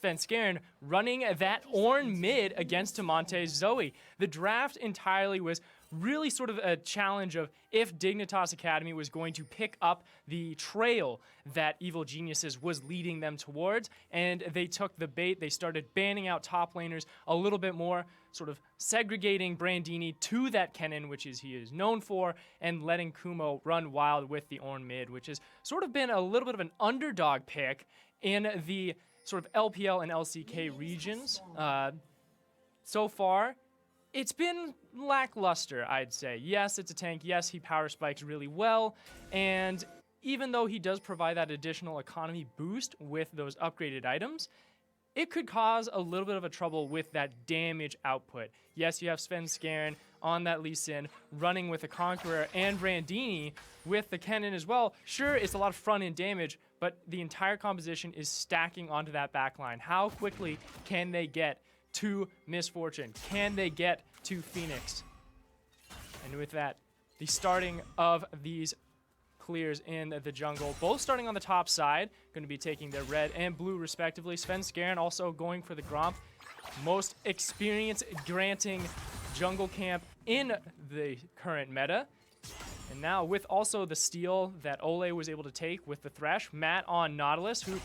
FLICKR running that Ornn mid against Damonte's Zoe. The draft entirely was really sort of a challenge of if Dignitas Academy was going to pick up the trail that Evil Geniuses was leading them towards, and they took the bait. They started banning out top laners a little bit more, sort of segregating Brandini to that Kennen, which he is known for, and letting Kumo run wild with the Ornn mid, which has sort of been a little bit of an underdog pick in the sort of LPL and LCK regions. So far, it's been lackluster, I'd say. Yes, it's a tank. Yes, he power spikes really well. And even though he does provide that additional economy boost with those upgraded items, it could cause a little bit of a trouble with that damage output. Yes, you have FLICKR on that Lee Sin, running with the Conqueror and Brandini with the Kennen as well. Sure, it's a lot of front-end damage, but the entire composition is stacking onto that backline. How quickly can they get to Misfortune? Can they get to Phoenix? And with that, the starting of these clears in the jungle, both starting on the top side, going to be taking their red and blue respectively. FLICKR also going for the Gromp, most experience granting jungle camp in the current meta. And now with also the steal that Ole was able to take with the Thresh, Matt on Nautilus, who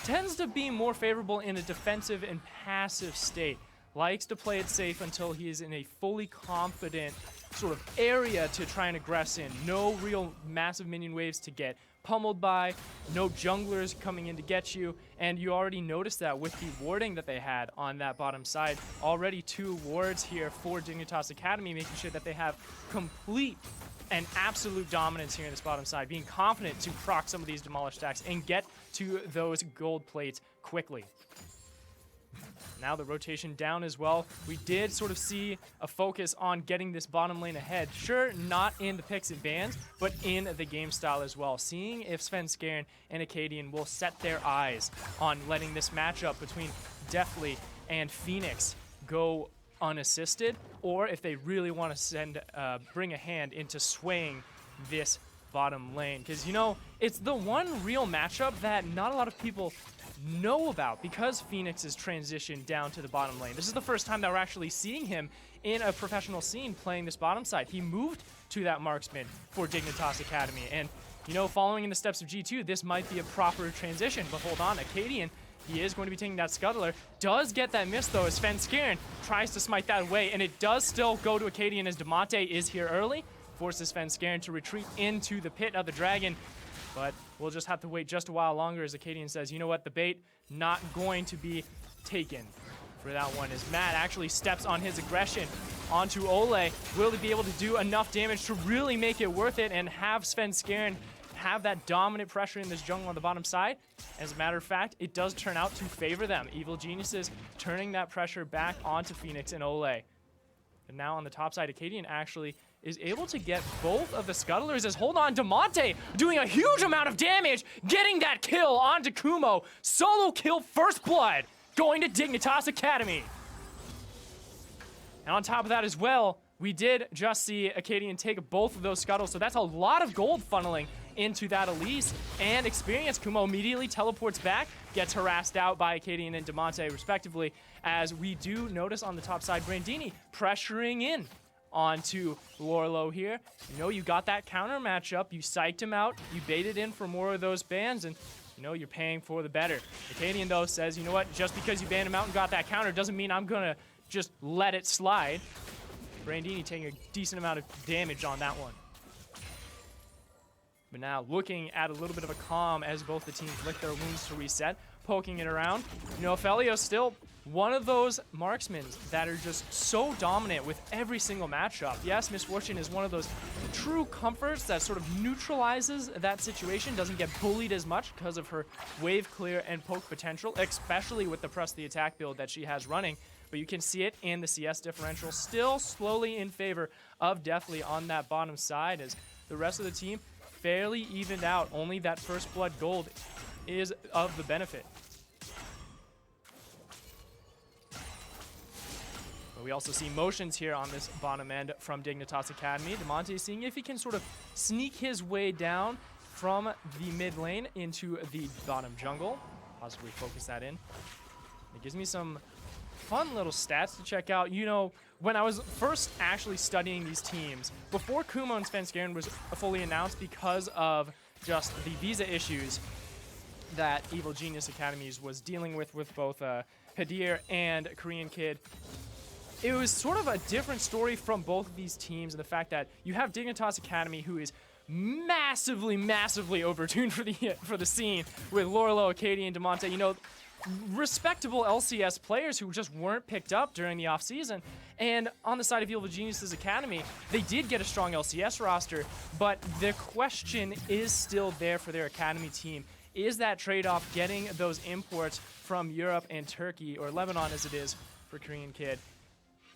tends to be more favorable in a defensive and passive state. Likes to play it safe until he is in a fully confident sort of area to try and aggress in. No real massive minion waves to get pummeled by, no junglers coming in to get you, and you already noticed that with the warding that they had on that bottom side. Already 2 wards here for Dignitas Academy, making sure that they have complete and absolute dominance here in this bottom side, being confident to proc some of these demolish stacks and get to those gold plates quickly. Now the rotation down as well. We did sort of see a focus on getting this bottom lane ahead. Sure, not in the picks and bans, but in the game style as well. Seeing if FLICKR and Acadian will set their eyes on letting this matchup between Deathly and Phoenix go unassisted, or if they really want to bring a hand into swaying this bottom lane. Because, you know, it's the one real matchup that not a lot of people know about because Phoenix is transitioned down to the bottom lane. This is the first time that we're actually seeing him in a professional scene playing this bottom side. He moved to that marksman for Dignitas Academy, and, you know, following in the steps of G2, this might be a proper transition. But hold on, Acadian, he is going to be taking that Scuttler. Does get that miss, though, as FLICKR tries to smite that away, and it does still go to Acadian as Damonte is here early. Forces FLICKR to retreat into the pit of the dragon. But we'll just have to wait just a while longer as Acadian says, you know what, the bait not going to be taken for that one, as Matt actually steps on his aggression onto Ole. Will he be able to do enough damage to really make it worth it and have FLICKR have that dominant pressure in this jungle on the bottom side? As a matter of fact, it does turn out to favor them. Evil Geniuses turning that pressure back onto Phoenix and Ole. And now on the top side, Acadian actually is able to get both of the Scuttlers as, hold on, Damonte doing a huge amount of damage, getting that kill onto Kumo. Solo kill, first blood, going to Dignitas Academy. And on top of that as well, we did just see Acadian take both of those Scuttles, so that's a lot of gold funneling into that Elise and experience. Kumo immediately teleports back, gets harassed out by Acadian and Damonte respectively, as we do notice on the top side Brandini pressuring in onto Lorlo here. You know, you got that counter matchup, you psyched him out, you baited in for more of those bans, and you know, you're paying for the better. Acadian though says, you know what, just because you banned him out and got that counter doesn't mean I'm gonna just let it slide. Brandini taking a decent amount of damage on that one. But now looking at a little bit of a calm as both the teams lick their wounds to reset, poking it around. You know, Felio's still one of those marksmen that are just so dominant with every single matchup. Yes, Misfortune is one of those true comforts that sort of neutralizes that situation, doesn't get bullied as much because of her wave clear and poke potential, especially with the press the attack build that she has running. But you can see it in the CS differential, still slowly in favor of Deathly on that bottom side, as the rest of the team fairly evened out. Only that first blood gold is of the benefit. But we also see motions here on this bottom end from Dignitas Academy. Damonte seeing if he can sort of sneak his way down from the mid lane into the bottom jungle. Possibly focus that in. It gives me some fun little stats to check out. You know, when I was first actually studying these teams, before Kumo and Svenskeren was fully announced because of just the visa issues that Evil Genius Academies was dealing with both Hadir and Korean Kid, it was sort of a different story from both of these teams, and the fact that you have Dignitas Academy, who is massively overtuned for the scene with Lorelo, Akadi, and Demonte. You know, respectable LCS players who just weren't picked up during the offseason. And on the side of Evil Genius Academy, they did get a strong LCS roster, but the question is still there for their Academy team. Is that trade-off getting those imports from Europe and Turkey, or Lebanon as it is for Korean Kid?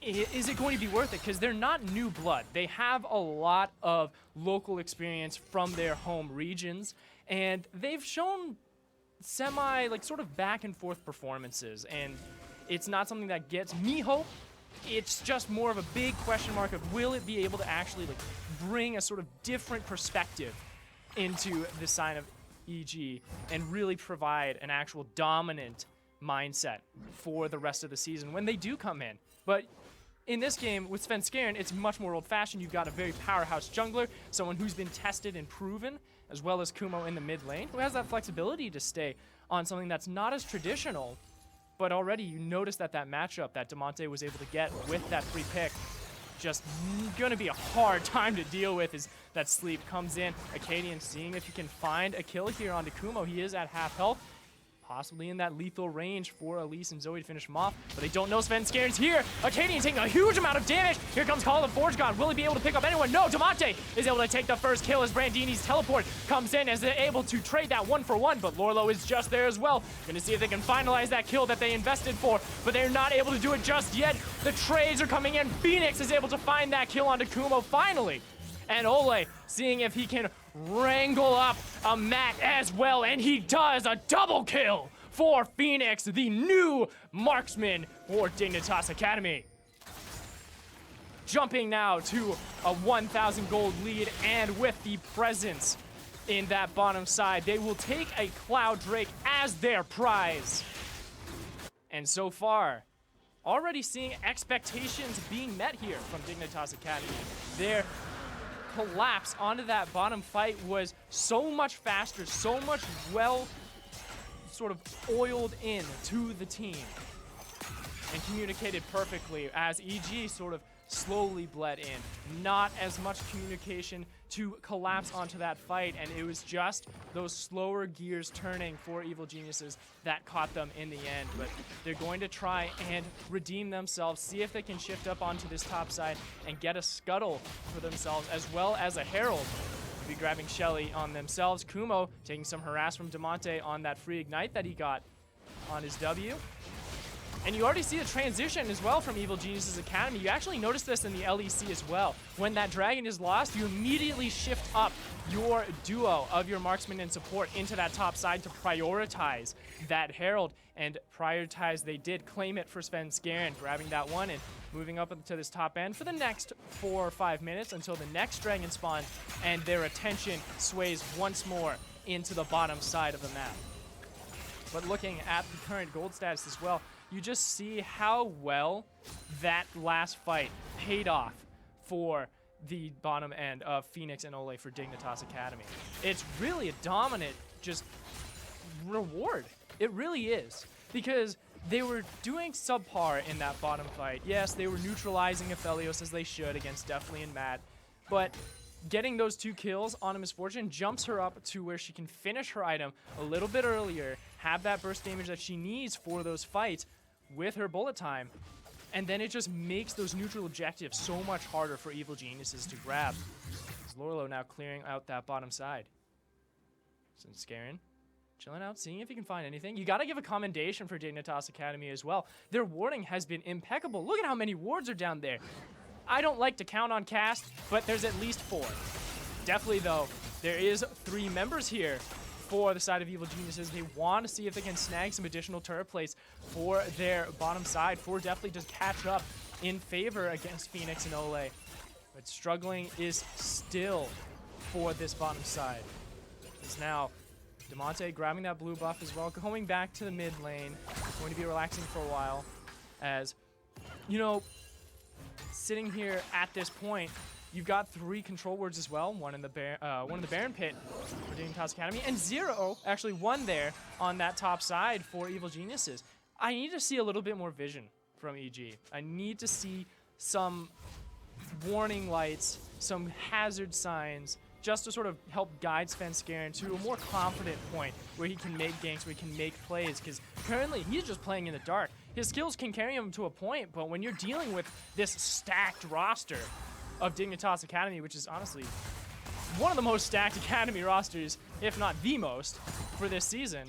Is it going to be worth it? Because they're not new blood. They have a lot of local experience from their home regions, and they've shown sort of back and forth performances, and it's not something that gets me hope. It's just more of a big question mark of, will it be able to actually bring a sort of different perspective into the sign of EG and really provide an actual dominant mindset for the rest of the season when they do come in. But in this game, with Svenskeren, it's much more old-fashioned. You've got a very powerhouse jungler, someone who's been tested and proven, as well as Kumo in the mid lane, who has that flexibility to stay on something that's not as traditional, but already you notice that matchup that Demonte was able to get with that free pick, just gonna be a hard time to deal with as that sleep comes in. Akadian seeing if he can find a kill here onto Kumo. He is at half health, possibly in that lethal range for Elise and Zoe to finish him off, but they don't know Svenskeren's here. Akadian taking a huge amount of damage. Here comes Call of Forge God. Will he be able to pick up anyone? No, Demonte is able to take the first kill as Brandini's teleport comes in, as they're able to trade that 1-for-1, but Lorelo is just there as well. Gonna see if they can finalize that kill that they invested for, but they're not able to do it just yet. The trades are coming in. Phoenix is able to find that kill onto Kumo finally. And Ole seeing if he can wrangle up a mat as well, and he does. A double kill for Phoenix, the new marksman for Dignitas Academy. Jumping now to a 1,000 gold lead, and with the presence in that bottom side, they will take a Cloud Drake as their prize. And so far, already seeing expectations being met here from Dignitas Academy. Their collapse onto that bottom fight was so much faster, so much well sort of oiled in to the team and communicated perfectly, as EG sort of slowly bled in. Not as much communication to collapse onto that fight, and it was just those slower gears turning for Evil Geniuses that caught them in the end. But they're going to try and redeem themselves, see if they can shift up onto this top side and get a scuttle for themselves, as well as a herald. Be grabbing Shelly on themselves. Kumo taking some harass from Demonte on that free ignite that he got on his W. And you already see the transition as well from Evil Geniuses Academy. You actually notice this in the LEC as well. When that dragon is lost, you immediately shift up your duo of your marksman and support into that top side to prioritize that herald. And prioritize they did. Claim it for Svenskeren, grabbing that one and moving up to this top end for the next 4 or 5 minutes until the next dragon spawns and their attention sways once more into the bottom side of the map. But looking at the current gold status as well, you just see how well that last fight paid off for the bottom end of Phoenix and Ole for Dignitas Academy. It's really a dominant just reward. It really is. Because they were doing subpar in that bottom fight. Yes, they were neutralizing Aphelios as they should against Deathly and Matt, but getting those 2 kills on a Misfortune jumps her up to where she can finish her item a little bit earlier, have that burst damage that she needs for those fights with her bullet time, and then it just makes those neutral objectives so much harder for Evil Geniuses to grab. Lorelo now clearing out that bottom side. Svenskeren chilling out, seeing if he can find anything. You gotta give a commendation for Dignitas Academy as well. Their warding has been impeccable. Look at how many wards are down there. I don't like to count on cast, but there's at least 4. Definitely though, there is 3 members here for the side of Evil Geniuses. They want to see if they can snag some additional turret plates for their bottom side, for definitely just catch up in favor against Phoenix and Ole. But struggling is still for this bottom side. It's now Demonte grabbing that blue buff as well, going back to the mid lane, going to be relaxing for a while, as, you know, sitting here at this point, you've got 3 control words as well, one in the Baron Pit for Dignitas Academy, and 0, actually 1 there on that top side for Evil Geniuses. I need to see a little bit more vision from EG. I need to see some warning lights, some hazard signs, just to sort of help guide Svenskeren to a more confident point where he can make ganks, where he can make plays, because currently he's just playing in the dark. His skills can carry him to a point, but when you're dealing with this stacked roster of Dignitas Academy, which is honestly one of the most stacked Academy rosters, if not the most, for this season,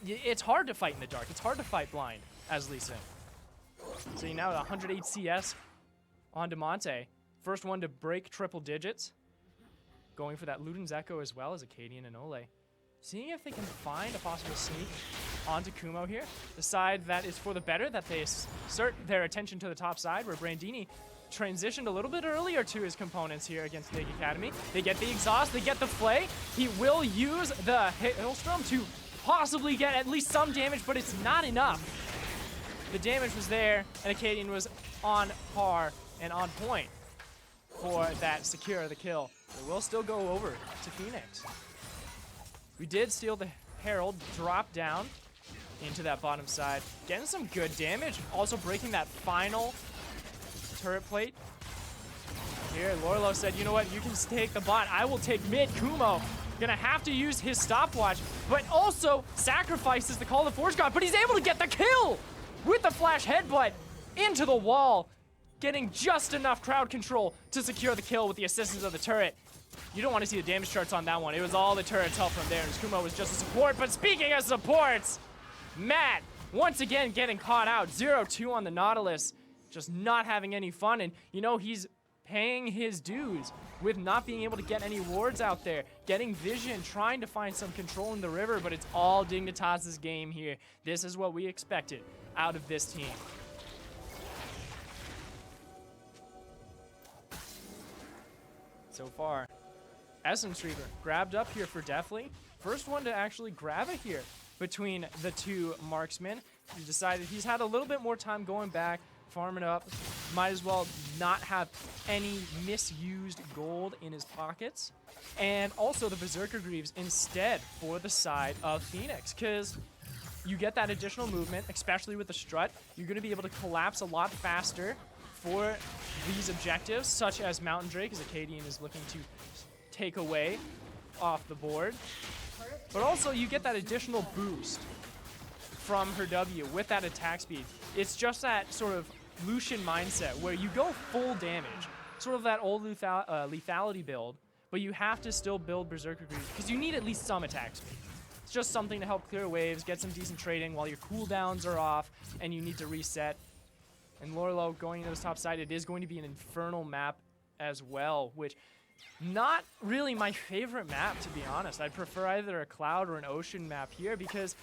it's hard to fight in the dark. It's hard to fight blind as Lee Sin. So you now at 108 CS on Demonte. First one to break triple digits. Going for that Luden's Echo as well as Acadian and Ole. Seeing if they can find a possible sneak onto Kumo here. The side that is for the better, that they assert their attention to the top side, where Brandini transitioned a little bit earlier to his components here against Dig Academy. They get the exhaust, they get the flay. He will use the Hailstorm to possibly get at least some damage, but it's not enough. The damage was there, and Acadian was on par and on point for that secure the kill. It will still go over to Phoenix. We did steal the Herald, drop down into that bottom side, getting some good damage, also breaking that final turret plate. Here, Lorlo said, you know what, you can take the bot, I will take mid. Kumo gonna have to use his stopwatch, but also sacrifices the Call of Force God, but he's able to get the kill with the flash headbutt into the wall, getting just enough crowd control to secure the kill with the assistance of the turret. You don't want to see the damage charts on that one. It was all the turret's help from there, and Kumo was just a support. But speaking of supports, Matt once again getting caught out. 0-2 on the Nautilus, just not having any fun. And, you know, he's paying his dues with not being able to get any wards out there, getting vision, trying to find some control in the river, but it's all Dignitas' game here. This is what we expected out of this team. So far, Essence Reaver grabbed up here for Deathly. First one to actually grab it here between the two marksmen. He decided he's had a little bit more time going back, farming up. Might as well not have any misused gold in his pockets. And also the Berserker Greaves instead for the side of Phoenix, because you get that additional movement, especially with the strut. You're going to be able to collapse a lot faster for these objectives, such as Mountain Drake, as Acadian is looking to take away off the board. But also you get that additional boost from her W with that attack speed. It's just that sort of Lucian mindset where you go full damage, sort of that old lethality build, but you have to still build Berserker Greaves because you need at least some attack speed. It's just something to help clear waves, get some decent trading while your cooldowns are off and you need to reset. And Lorlo going into this top side, it is going to be an infernal map as well, which not really my favorite map, to be honest. I'd prefer either a cloud or an ocean map here because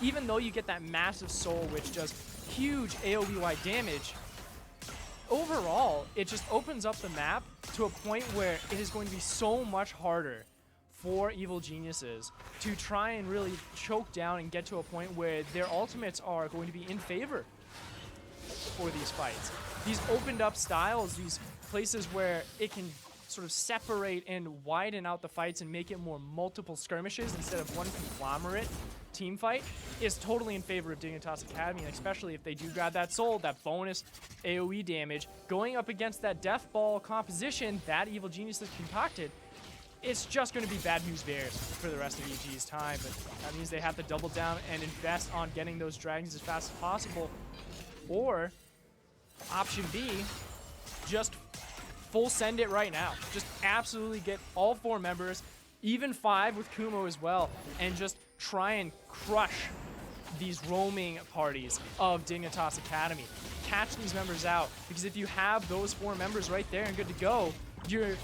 even though you get that massive soul, which does huge AoE-wide damage, overall, it just opens up the map to a point where it is going to be so much harder for Evil Geniuses to try and really choke down and get to a point where their ultimates are going to be in favor for these fights. These opened up styles, these places where it can sort of separate and widen out the fights and make it more multiple skirmishes instead of one conglomerate team fight, is totally in favor of Dignitas Academy, and especially if they do grab that soul, that bonus AoE damage, going up against that Death Ball composition that Evil Genius has concocted. It's just going to be bad news bears for the rest of EG's time, but that means they have to double down and invest on getting those dragons as fast as possible. Or, option B, just full send it right now. Just absolutely get all 4 members, even 5 with Kumo as well, and just try and crush these roaming parties of Dignitas Academy. Catch these members out, because if you have those 4 members right there and good to go, you're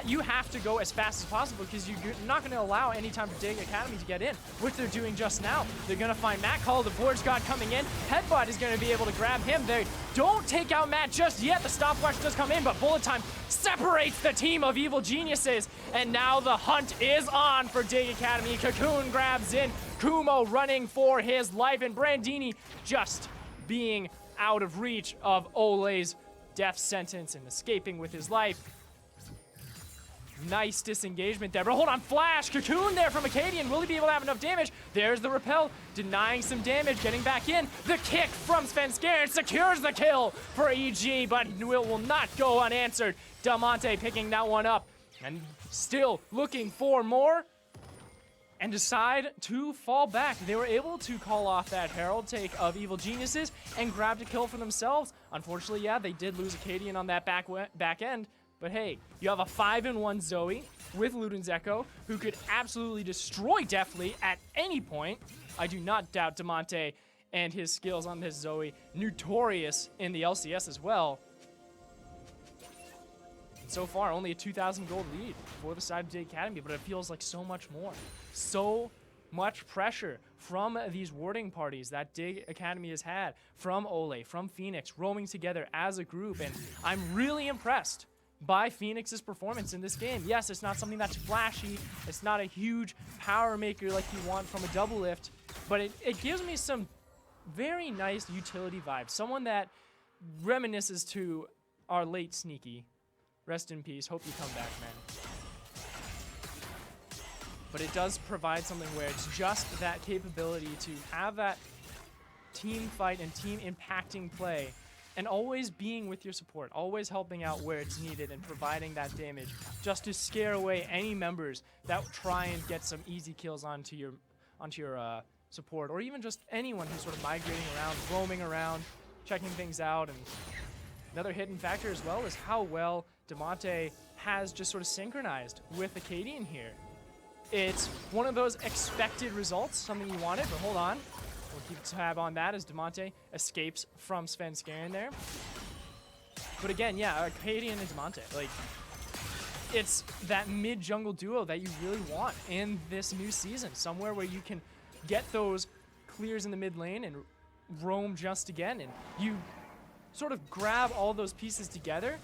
you have to go as fast as possible because you're not going to allow any time for Dig Academy to get in, which they're doing just now. They're going to find Matt Call, the Forge God coming in. Headbutt is going to be able to grab him. They don't take out Matt just yet. The stopwatch does come in, but Bullet Time separates the team of evil geniuses. And now the hunt is on for Dig Academy. Cocoon grabs in. Kumo running for his life, and Brandini just being out of reach of Ole's death sentence and escaping with his life. Nice disengagement there, but hold on, Flash, Cocoon there from Acadian. Will he be able to have enough damage? There's the repel, denying some damage, getting back in. The kick from Svenskeren secures the kill for EG, but will not go unanswered. Damonte picking that one up and still looking for more and decide to fall back. They were able to call off that Herald take of Evil Geniuses and grabbed a kill for themselves. Unfortunately, yeah, they did lose Acadian on that back end. But hey, you have a 5-1 Zoe with Luden's Echo, who could absolutely destroy Deathly at any point. I do not doubt Damonte and his skills on this Zoe, notorious in the LCS as well. So far, only a 2,000 gold lead for the side of Dig Academy, but it feels like so much more. So much pressure from these warding parties that Dig Academy has had, from Ole, from Phoenix, roaming together as a group, and I'm really impressed by Phoenix's performance in this game. Yes, it's not something that's flashy, it's not a huge power maker like you want from a double lift, but it gives me some very nice utility vibes. Someone that reminisces to our late Sneaky. Rest in peace, hope you come back, man. But it does provide something where it's just that capability to have that team fight and team impacting play, and always being with your support, always helping out where it's needed and providing that damage just to scare away any members that try and get some easy kills onto your support, or even just anyone who's sort of migrating around, roaming around, checking things out. And another hidden factor as well is how well Damonte has just sort of synchronized with Acadian here. It's one of those expected results, something you wanted, but hold on. We'll keep a tab on that as Damonte escapes from Svenskeren there. But again, yeah, Acadian and Damonte, like, it's that mid-jungle duo that you really want in this new season. Somewhere where you can get those clears in the mid lane and roam just again, and you sort of grab all those pieces together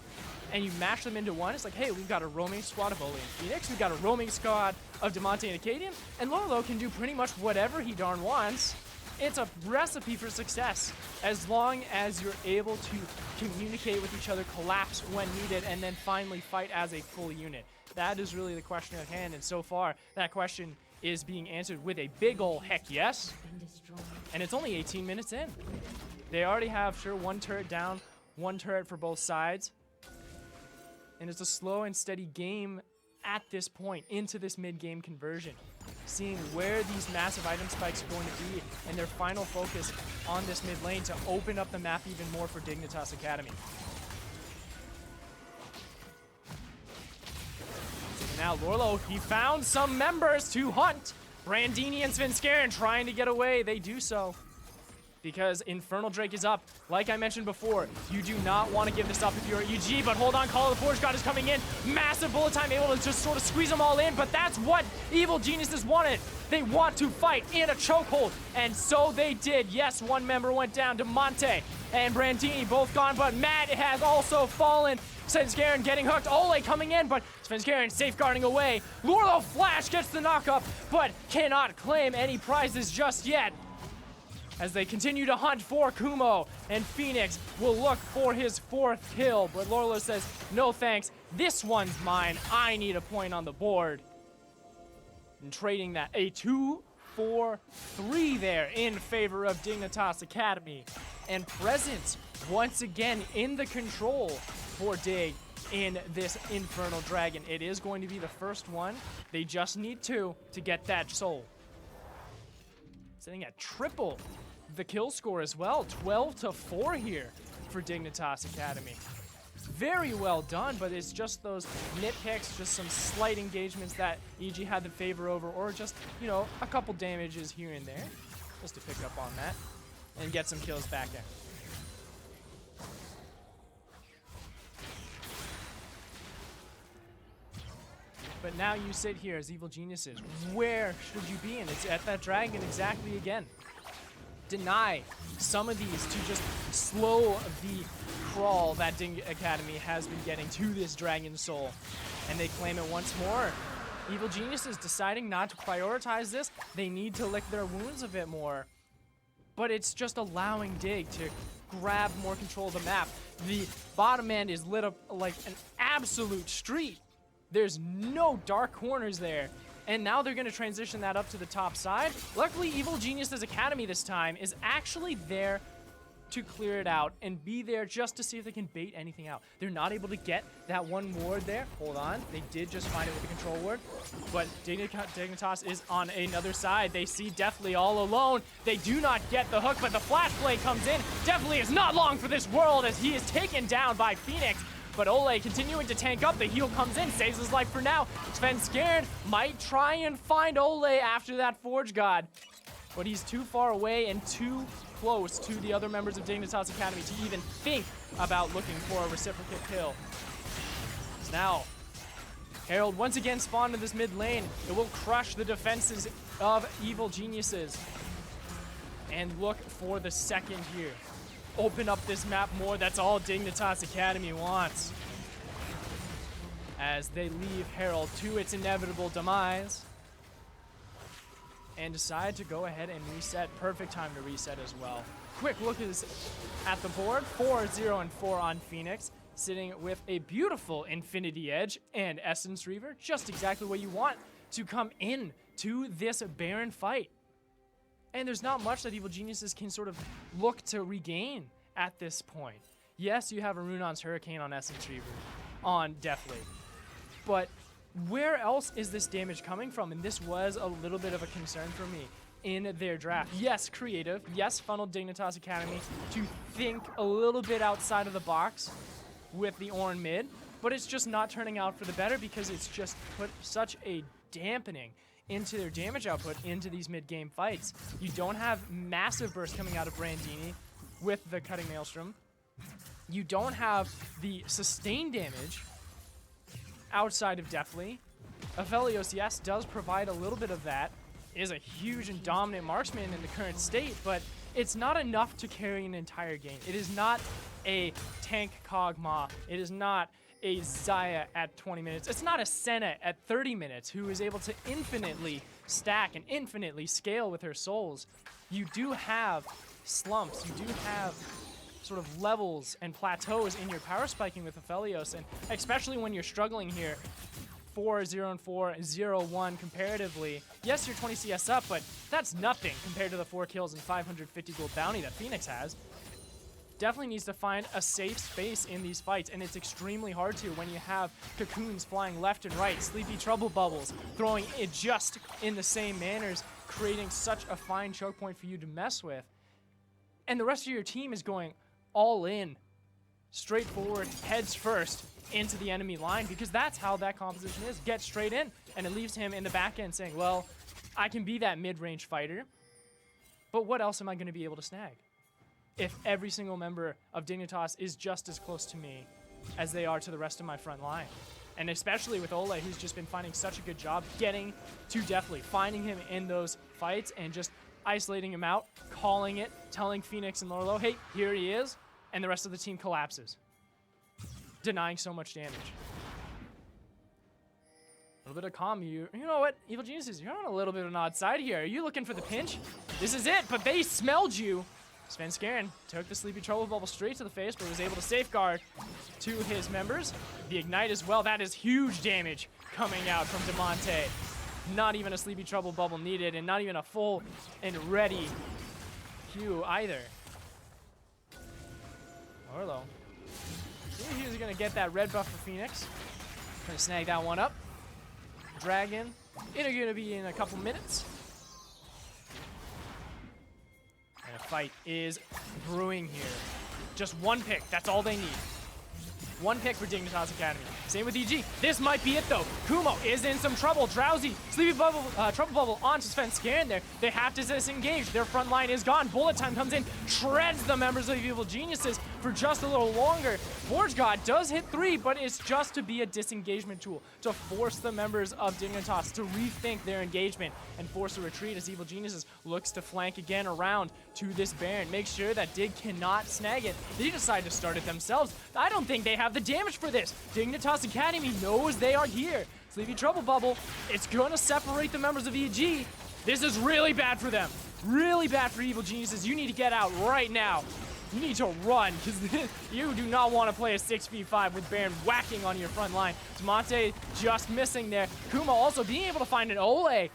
and you mash them into one. It's like, hey, we've got a roaming squad of Ole and Phoenix, we've got a roaming squad of Damonte and Acadian, and Lolo can do pretty much whatever he darn wants. It's a recipe for success as long as you're able to communicate with each other, collapse when needed, and then finally fight as a full unit. That is really the question at hand, and so far, that question is being answered with a big ol' heck yes. And it's only 18 minutes in. They already have, sure, one turret down, one turret for both sides. And it's a slow and steady game at this point into this mid-game conversion. Seeing where these massive item spikes are going to be and their final focus on this mid lane to open up the map even more for Dignitas Academy. So now Lorlo, he found some members to hunt. Brandini and Svenskeren trying to get away. They do so because Infernal Drake is up. Like I mentioned before, you do not want to give this up if you're EG, but hold on, Call of the Forge God is coming in. Massive bullet time, able to just sort of squeeze them all in, but that's what Evil Geniuses wanted. They want to fight in a chokehold, and so they did. Yes, one member went down. Damonte and Brandini both gone, but Matt has also fallen. Svenskeren getting hooked. Ole coming in, but Svenskeren safeguarding away. Lorlo Flash gets the knockup, but cannot claim any prizes just yet. As they continue to hunt for Kumo, and Phoenix will look for his 4th kill, but Lorlo says, no thanks, this one's mine, I need a point on the board. And trading that, a 2-4-3 there in favor of Dignitas Academy. And Presence, once again, in the control for Dig in this Infernal Dragon. It is going to be the first one. They just need 2 to get that soul. Sitting at triple the kill score as well, 12-4 here for Dignitas Academy. Very well done, but it's just those nitpicks, just some slight engagements that EG had the favor over, or just, you know, a couple damages here and there, just to pick up on that and get some kills back in. but now you sit here as Evil Geniuses. Where should you be? And it's at that dragon exactly again. Deny some of these to just slow the crawl that Ding Academy has been getting to this Dragon Soul. And they claim it once more. Evil Geniuses deciding not to prioritize this. They need to lick their wounds a bit more. But it's just allowing Dig to grab more control of the map. The bottom end is lit up like an absolute street. There's no dark corners there. And now they're going to transition that up to the top side. Luckily, Evil Geniuses Academy this time is actually there to clear it out and be there just to see if they can bait anything out. They're not able to get that one ward there. Hold on. They did just find it with the control ward. But Dignitas is on another side. They see Deathly all alone. They do not get the hook, but the flash play comes in. Deathly is not long for this world as he is taken down by Phoenix. But Ole continuing to tank up. The heal comes in, saves his life for now. Sven Scared might try and find Ole after that Forge God. But he's too far away and too close to the other members of Dignitas Academy to even think about looking for a reciprocate kill. So now, Herald once again spawned in this mid lane. It will crush the defenses of Evil Geniuses. And look for the second here. Open up this map more. That's all Dignitas Academy wants. As they leave Herald to its inevitable demise. And decide to go ahead and reset. Perfect time to reset as well. Quick look at the board. 4-0-4 on Phoenix. Sitting with a beautiful Infinity Edge and Essence Reaver. Just exactly what you want to come in to this Baron fight. And there's not much that Evil Geniuses can sort of look to regain at this point. Yes, you have a Runon's Hurricane on Essence Reaver, on Deathly. But where else is this damage coming from? And this was a little bit of a concern for me in their draft. Yes, creative. Yes, funneled Dignitas Academy to think a little bit outside of the box with the Ornn mid. But it's just not turning out for the better because it's just put such a dampening into their damage output into these mid-game fights. You don't have massive bursts coming out of Brandini with the Cutting Maelstrom. You don't have the sustained damage outside of Deathly. Aphelios, yes, does provide a little bit of that. Is a huge and dominant marksman in the current state, but it's not enough to carry an entire game. It is not a tank Kog'Maw. It is not a Xayah at 20 minutes. It's not a Senna at 30 minutes who is able to infinitely stack and infinitely scale with her souls. You do have slumps. You do have sort of levels and plateaus in your power spiking with Aphelios, and especially when you're struggling here, 4-0-4, 0-1 comparatively. Yes, you're 20 CS up, but that's nothing compared to the 4 kills and 550 gold bounty that Phoenix has. Definitely needs to find a safe space in these fights, and it's extremely hard to when you have cocoons flying left and right, sleepy trouble bubbles, throwing it just in the same manners, creating such a fine choke point for you to mess with. And the rest of your team is going all in, straightforward, heads first, into the enemy line, because that's how that composition is. Get straight in, and it leaves him in the back end saying, well, I can be that mid-range fighter, but what else am I going to be able to snag if every single member of Dignitas is just as close to me as they are to the rest of my front line? And especially with Ole, who's just been finding such a good job getting to Deathly, finding him in those fights and just isolating him out, calling it, telling Phoenix and Lorlo, hey, here he is, and the rest of the team collapses, denying so much damage. A little bit of calm. You know what, Evil Geniuses, you're on a little bit of an odd side here. Are you looking for the pinch? This is it, but they smelled you. Sven Scared took the Sleepy Trouble Bubble straight to the face, but was able to safeguard to his members. The Ignite as well. That is huge damage coming out from Demonte. Not even a Sleepy Trouble Bubble needed, and not even a full and ready Q either. Orlo. He's going to get that red buff for Phoenix. Going to snag that one up. Dragon. It's going to be in a couple minutes. And a fight is brewing here. Just one pick. That's all they need. One pick for Dignitas Academy. Same with EG. This might be it though. Kumo is in some trouble. Drowsy, Sleepy Bubble, Trouble Bubble onto Sven Scared there. They have to disengage. Their front line is gone. Bullet Time comes in, shreds the members of the Evil Geniuses. for just a little longer. Forge God does hit 3, but it's just to be a disengagement tool, to force the members of Dignitas to rethink their engagement and force a retreat as Evil Geniuses looks to flank again around to this Baron. Make sure that Dig cannot snag it. They decide to start it themselves. I don't think they have the damage for this. Dignitas Academy knows they are here. Sleepy Trouble Bubble, it's gonna separate the members of EG. This is really bad for them. Really bad for Evil Geniuses. You need to get out right now. You need to run, because you do not want to play a 6v5 with Baron whacking on your front line. Damonte just missing there. Kuma also being able to find an Ole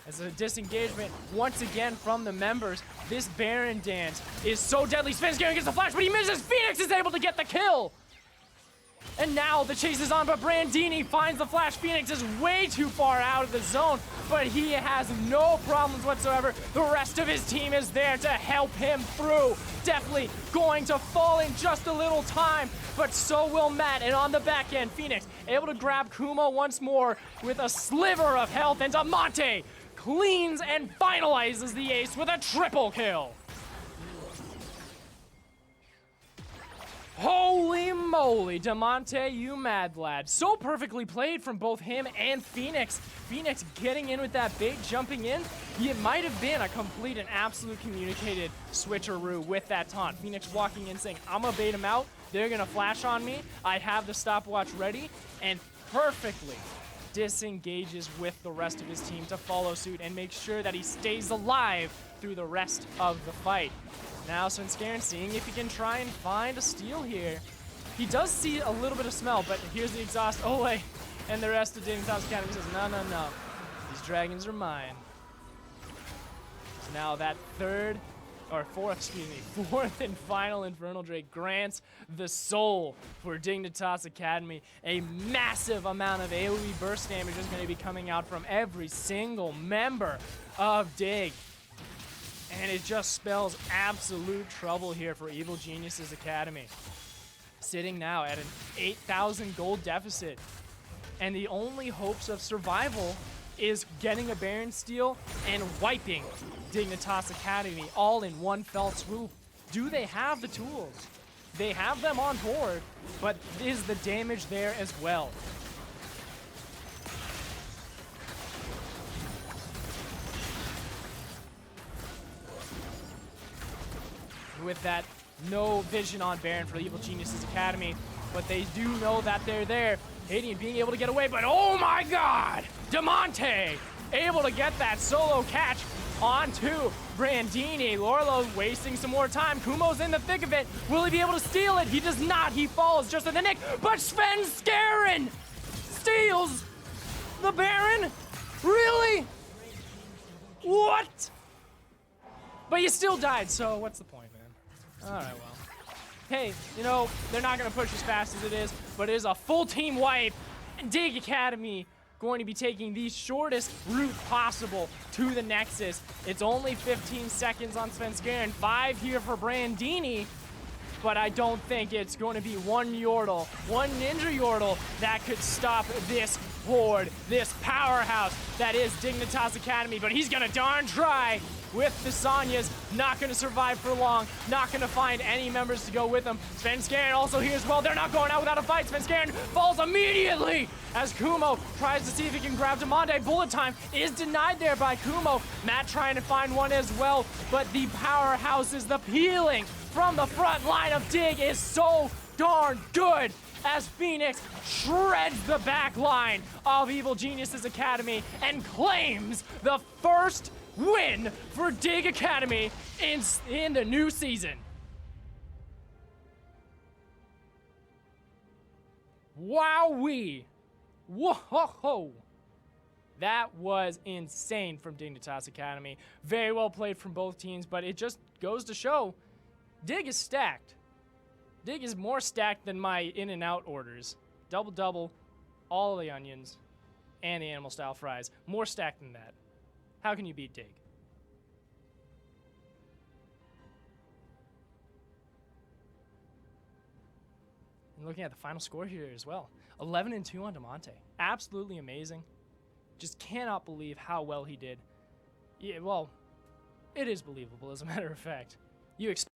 as a disengagement once again from the members. This Baron dance is so deadly. Svenskeren gets the flash, but he misses. Phoenix is able to get the kill. And now the chase is on, but Brandini finds the flash. Phoenix is way too far out of the zone, but he has no problems whatsoever. The rest of his team is there to help him through. Definitely going to fall in just a little time, but so will Matt. And on the back end, Phoenix able to grab Kuma once more with a sliver of health, and Damonte cleans and finalizes the ace with a triple kill. Holy moly, Damonte, you mad lad. So perfectly played from both him and Phoenix. Phoenix getting in with that bait, jumping in. It might have been a complete and absolute communicated switcheroo with that taunt. Phoenix walking in saying, I'm gonna bait him out. They're gonna flash on me. I have the stopwatch ready, and perfectly disengages with the rest of his team to follow suit and make sure that he stays alive through the rest of the fight. Now Svenskeren seeing if he can try and find a steal here. He does see a little bit of smell, but here's the exhaust Ole, and the rest of Dignitas Academy says, no, no, no. These dragons are mine. So now that fourth and final Infernal Drake grants the soul for Dignitas Academy. A massive amount of AoE burst damage is going to be coming out from every single member of Dig. And it just spells absolute trouble here for Evil Geniuses Academy. Sitting now at an 8,000 gold deficit. And the only hopes of survival is getting a Baron steal and wiping Dignitas Academy all in one fell swoop. Do they have the tools? They have them on board, but is the damage there as well? With that, no vision on Baron for Evil Geniuses Academy, but they do know that they're there. Hadian being able to get away, but oh my god! Damonte able to get that solo catch onto Brandini. Lorlo wasting some more time. Kumo's in the thick of it. Will he be able to steal it? He does not. He falls just in the nick, but Svenskeren steals the Baron? Really? What? But you still died, so what's the point, man? Alright, well. Hey, you know, they're not going to push as fast as it is, but it is a full team wipe. And Dig Academy going to be taking the shortest route possible to the Nexus. It's only 15 seconds on Svenskeren, 5 here for Brandini, but I don't think it's going to be one Yordle, one Ninja Yordle that could stop this horde, this powerhouse that is Dignitas Academy, but he's going to darn try. With the Sanyas, not going to survive for long, not going to find any members to go with him. Svenskeren also here as well. They're not going out without a fight. Svenskeren falls immediately as Kumo tries to see if he can grab Damonte. Bullet time is denied there by Kumo. Matt trying to find one as well, but the powerhouse is the peeling from the front line of Dig is so darn good as Phoenix shreds the back line of Evil Geniuses Academy and claims the first win for Dig Academy in the new season. Wowee. Whoa. That was insane from Dignitas Academy. Very well played from both teams, but it just goes to show Dig is stacked. Dig is more stacked than my in and out orders. Double, all the onions, and the animal style fries. More stacked than that. How can you beat Dig? And looking at the final score here as well. 11-2 on Damonte. Absolutely amazing. Just cannot believe how well he did. Yeah, well, it is believable as a matter of fact. You expect